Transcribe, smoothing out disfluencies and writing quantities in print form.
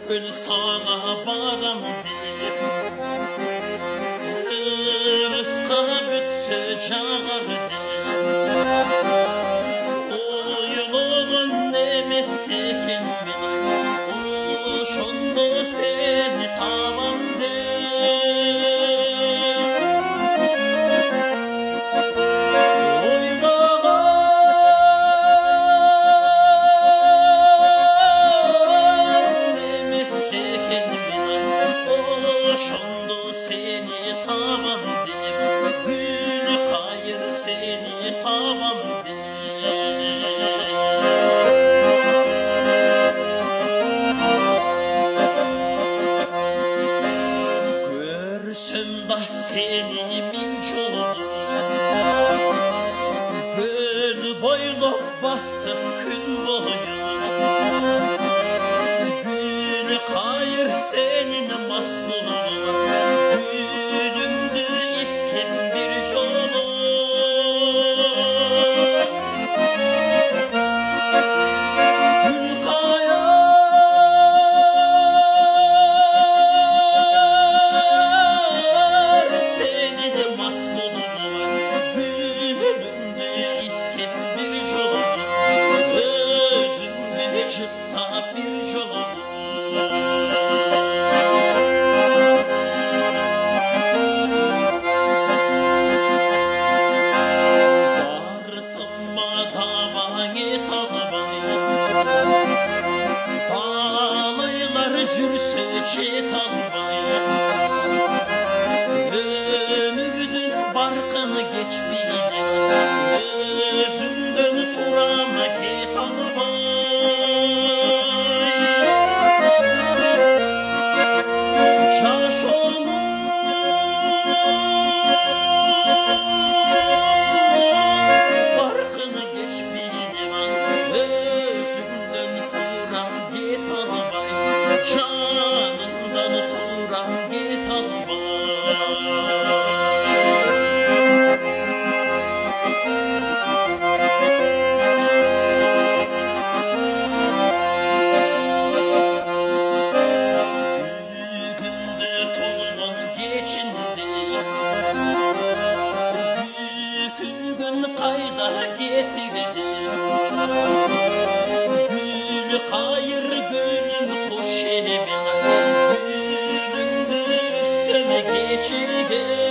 Gül sana baram deyip rızka bütse çağır deyip uyuluğun nemesekin benim uşundu seni tamam Şondu seni tamam deyip gül kayır seni tamam deyip görsün da seni min çolum gül boylu bastım gün boyu gül kayır senin masmulun gülündü İskender yolu gül kayar senin masmulun gülündü İskender yolu özündü çıtta bir yolu Jürse çetanmaya ömürdün barkını geç bile özünden turama git almaya şaşonun barkını geç bile özünden turam git almaya canından turam git Güldü tolun geçindi Gün kayda getirdi Gül kayır gülün hoş evine Gülün üstüme geçirdi